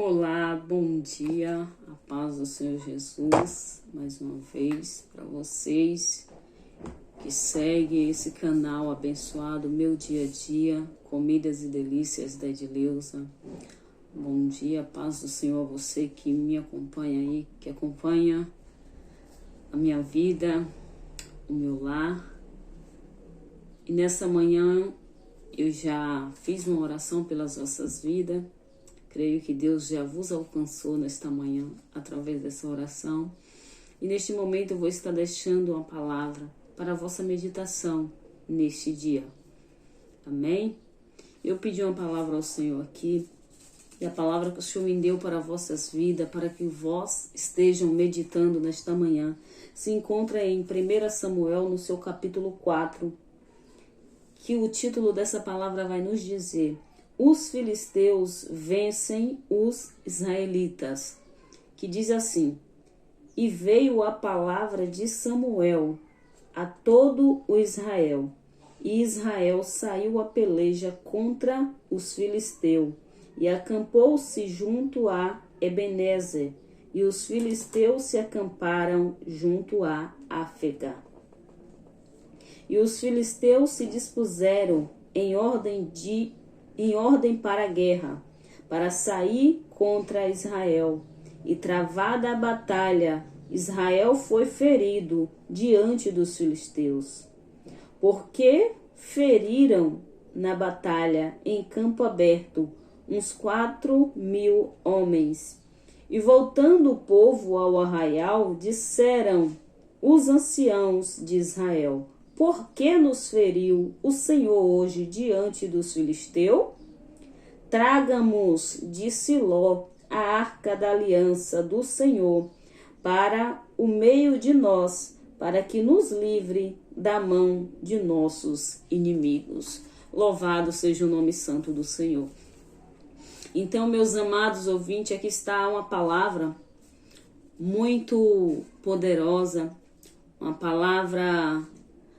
Olá, bom dia, a paz do Senhor Jesus, mais uma vez para vocês que seguem esse canal abençoado, Meu Dia a Dia, Comidas e Delícias da Edileuza. Bom dia, paz do Senhor a você que me acompanha aí, que acompanha a minha vida, o meu lar. E nessa manhã eu já fiz uma oração pelas vossas vidas. Creio que Deus já vos alcançou nesta manhã através dessa oração. E neste momento eu vou estar deixando uma palavra para a vossa meditação neste dia. Amém? Eu pedi uma palavra ao Senhor aqui. E a palavra que o Senhor me deu para vossas vidas, para que vós estejam meditando nesta manhã, se encontra em 1 Samuel, no seu capítulo 4, que o título dessa palavra vai nos dizer: os filisteus vencem os israelitas, que diz assim: e veio a palavra de Samuel a todo o Israel, e Israel saiu a peleja contra os filisteus, e acampou-se junto a Ebenezer, e os filisteus se acamparam junto a Áfega. E os filisteus se dispuseram em ordem para a guerra, para sair contra Israel. E travada a batalha, Israel foi ferido diante dos filisteus. Porque feriram na batalha em campo aberto uns 4.000 homens. E voltando o povo ao arraial, disseram os anciãos de Israel: por que nos feriu o Senhor hoje diante dos filisteus? Traga-nos de Siló a arca da aliança do Senhor para o meio de nós, para que nos livre da mão de nossos inimigos. Louvado seja o nome santo do Senhor. Então, meus amados ouvintes, aqui está uma palavra muito poderosa, uma palavra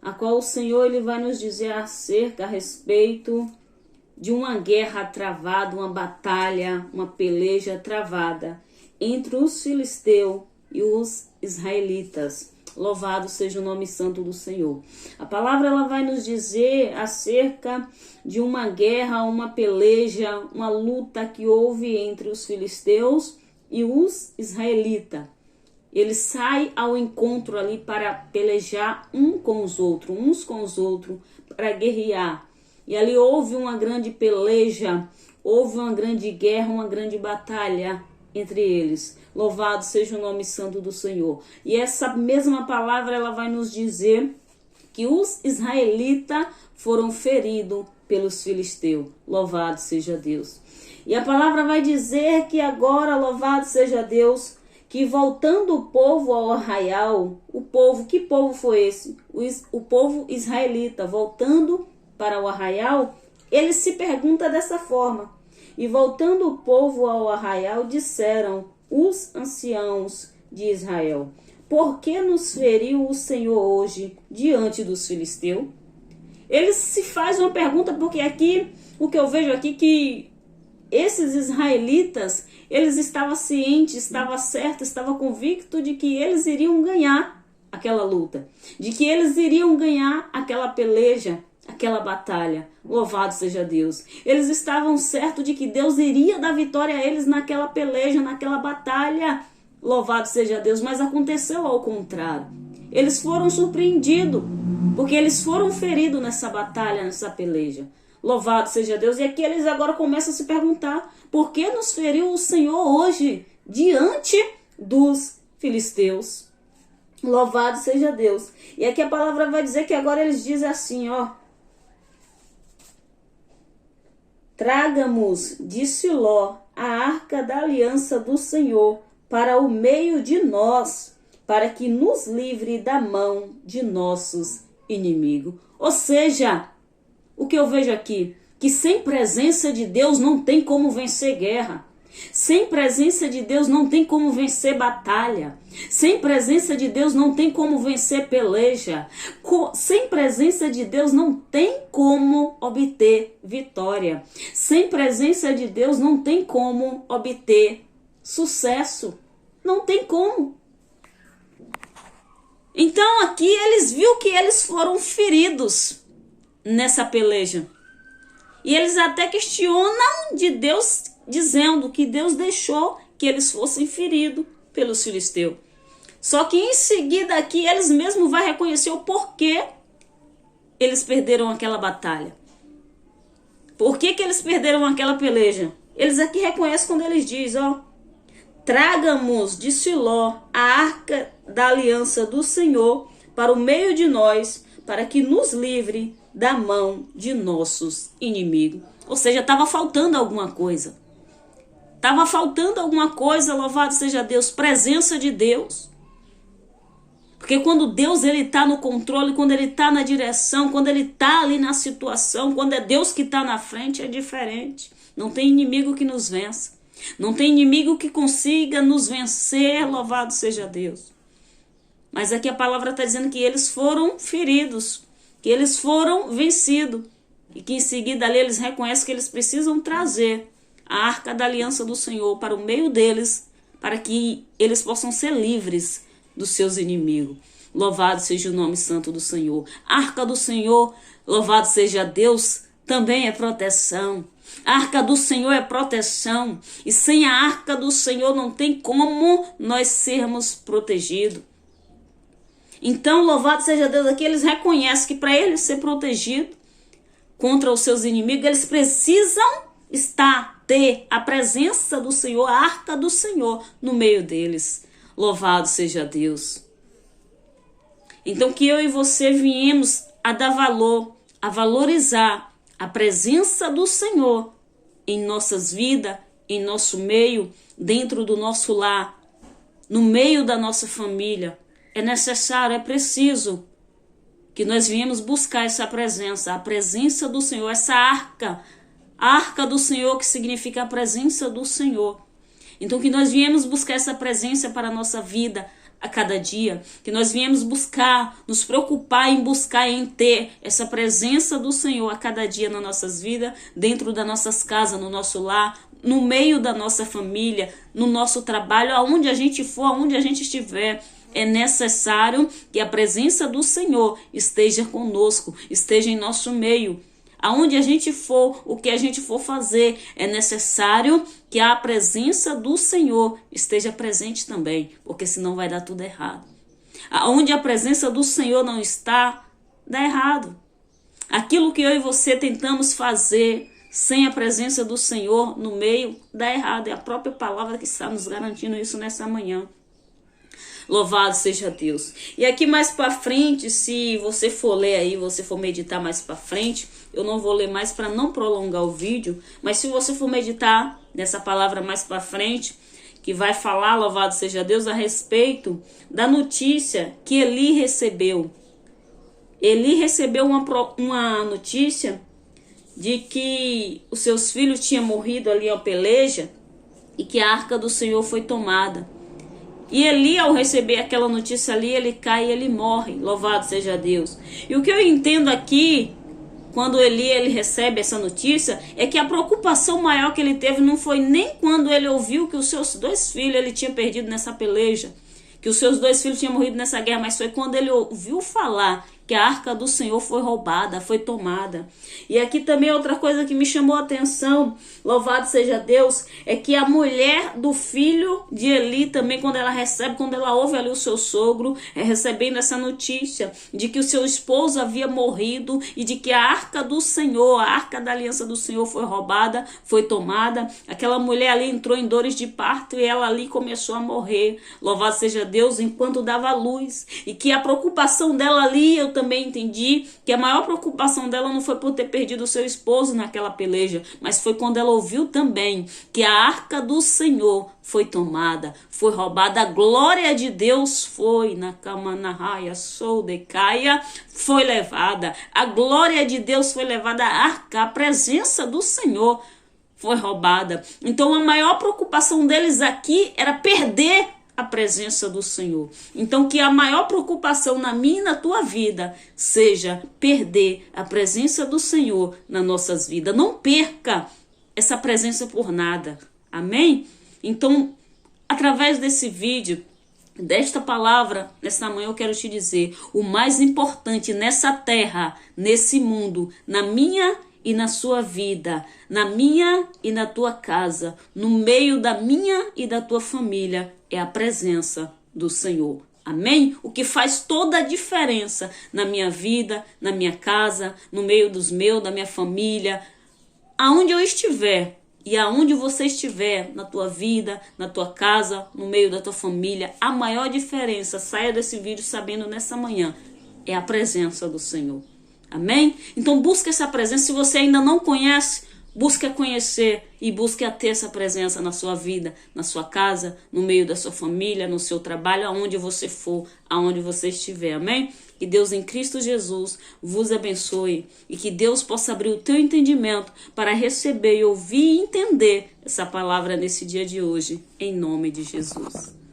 a qual o Senhor ele vai nos dizer acerca a respeito de uma guerra travada, uma batalha, uma peleja travada entre os filisteus e os israelitas. Louvado seja o nome santo do Senhor. A palavra ela vai nos dizer acerca de uma guerra, uma peleja, uma luta que houve entre os filisteus e os israelitas. Eles saem ao encontro ali para pelejar uns com os outros, para guerrear. E ali houve uma grande peleja, houve uma grande guerra, uma grande batalha entre eles. Louvado seja o nome santo do Senhor. E essa mesma palavra ela vai nos dizer que os israelitas foram feridos pelos filisteus. Louvado seja Deus. E a palavra vai dizer que agora, louvado seja Deus, que voltando o povo ao arraial, que povo foi esse? O povo israelita, voltando para o arraial, ele se pergunta dessa forma: e voltando o povo ao arraial, disseram os anciãos de Israel: por que nos feriu o Senhor hoje diante dos filisteus? Ele se faz uma pergunta, porque aqui, o que eu vejo aqui, que esses israelitas, eles estavam cientes, estavam certos, estavam convictos de que eles iriam ganhar aquela luta, de que eles iriam ganhar aquela peleja, aquela batalha. Louvado seja Deus. Eles estavam certos de que Deus iria dar vitória a eles naquela peleja, naquela batalha. Louvado seja Deus. Mas aconteceu ao contrário. Eles foram surpreendidos, porque eles foram feridos nessa batalha, nessa peleja. Louvado seja Deus. E aqui eles agora começam a se perguntar: por que nos feriu o Senhor hoje diante dos filisteus? Louvado seja Deus. E aqui a palavra vai dizer que agora eles dizem assim, ó: traga-nos de Siló a arca da aliança do Senhor para o meio de nós, para que nos livre da mão de nossos inimigos. Ou seja, o que eu vejo aqui, que sem presença de Deus não tem como vencer guerra. Sem presença de Deus não tem como vencer batalha. Sem presença de Deus não tem como vencer peleja. Sem presença de Deus não tem como obter vitória. Sem presença de Deus não tem como obter sucesso. Não tem como. Então aqui eles viram que eles foram feridos nessa peleja. E eles até questionam de Deus, dizendo que Deus deixou que eles fossem feridos pelos filisteus. Só que em seguida aqui eles mesmos vão reconhecer o porquê eles perderam aquela batalha. Por que eles perderam aquela peleja? Eles aqui reconhecem quando eles dizem, ó, traga-nos de Siló a arca da aliança do Senhor para o meio de nós, para que nos livre da mão de nossos inimigos. Ou seja, estava faltando alguma coisa. Estava faltando alguma coisa, louvado seja Deus, presença de Deus. Porque quando Deus está no controle, quando Ele está na direção, quando Ele está ali na situação, quando é Deus que está na frente, é diferente. Não tem inimigo que nos vença. Não tem inimigo que consiga nos vencer, louvado seja Deus. Mas aqui a palavra está dizendo que eles foram feridos, que eles foram vencidos. E que em seguida ali eles reconhecem que eles precisam trazer a arca da aliança do Senhor para o meio deles, para que eles possam ser livres dos seus inimigos. Louvado seja o nome santo do Senhor. A arca do Senhor, louvado seja Deus, também é proteção. A arca do Senhor é proteção. E sem a arca do Senhor não tem como nós sermos protegidos. Então, louvado seja Deus, aqui eles reconhecem que para eles ser protegido contra os seus inimigos, eles precisam ter a presença do Senhor, a arca do Senhor no meio deles. Louvado seja Deus. Então que eu e você viemos a dar valor, a valorizar a presença do Senhor em nossas vidas, em nosso meio, dentro do nosso lar, no meio da nossa família. É necessário, é preciso que nós viemos buscar essa presença, a presença do Senhor, essa arca, a arca do Senhor, que significa a presença do Senhor. Então que nós viemos buscar essa presença para a nossa vida a cada dia, que nós viemos buscar, nos preocupar em buscar, em ter essa presença do Senhor a cada dia nas nossas vidas, dentro das nossas casas, no nosso lar, no meio da nossa família, no nosso trabalho, aonde a gente for, aonde a gente estiver. É necessário que a presença do Senhor esteja conosco, esteja em nosso meio. Aonde a gente for, o que a gente for fazer, é necessário que a presença do Senhor esteja presente também, porque senão vai dar tudo errado. Aonde a presença do Senhor não está, dá errado. Aquilo que eu e você tentamos fazer sem a presença do Senhor no meio, dá errado. É a própria palavra que está nos garantindo isso nessa manhã. Louvado seja Deus. E aqui mais para frente, se você for ler aí, você for meditar mais para frente, eu não vou ler mais para não prolongar o vídeo, mas se você for meditar nessa palavra mais para frente, que vai falar, louvado seja Deus, a respeito da notícia que Eli recebeu. Eli recebeu uma notícia de que os seus filhos tinham morrido ali à peleja e que a arca do Senhor foi tomada. E Eli, ao receber aquela notícia ali, ele cai e ele morre. Louvado seja Deus. E o que eu entendo aqui, quando ele recebe essa notícia, é que a preocupação maior que ele teve não foi nem quando ele ouviu que os seus 2 filhos ele tinha perdido nessa peleja, que os seus 2 filhos tinham morrido nessa guerra, mas foi quando ele ouviu falar que a arca do Senhor foi roubada, foi tomada. E aqui também outra coisa que me chamou a atenção, louvado seja Deus, é que a mulher do filho de Eli também, quando ela ouve ali o seu sogro, recebendo essa notícia de que o seu esposo havia morrido e de que a arca do Senhor, a arca da aliança do Senhor foi roubada, foi tomada, aquela mulher ali entrou em dores de parto e ela ali começou a morrer. Louvado seja Deus, enquanto dava luz. E que a preocupação dela ali, eu também entendi que a maior preocupação dela não foi por ter perdido o seu esposo naquela peleja, mas foi quando ela ouviu também que a arca do Senhor foi tomada, foi roubada. A glória de Deus foi na Kamanahaya Soldecaia, foi levada. A glória de Deus foi levada, a arca, a presença do Senhor foi roubada. Então a maior preocupação deles aqui era perder a presença do Senhor. Então que a maior preocupação na minha e na tua vida seja perder a presença do Senhor nas nossas vidas. Não perca essa presença por nada. Amém? Então, através desse vídeo, desta palavra, nessa manhã eu quero te dizer, o mais importante nessa terra, nesse mundo, na minha e na sua vida, na minha e na tua casa, no meio da minha e da tua família, é a presença do Senhor. Amém? O que faz toda a diferença na minha vida, na minha casa, no meio dos meus, da minha família, aonde eu estiver e aonde você estiver, na tua vida, na tua casa, no meio da tua família, a maior diferença, saia desse vídeo sabendo nessa manhã, é a presença do Senhor. Amém? Então busque essa presença. Se você ainda não conhece, busque a conhecer e busque a ter essa presença na sua vida, na sua casa, no meio da sua família, no seu trabalho, aonde você for, aonde você estiver. Amém? Que Deus em Cristo Jesus vos abençoe e que Deus possa abrir o teu entendimento para receber e ouvir e entender essa palavra nesse dia de hoje, em nome de Jesus.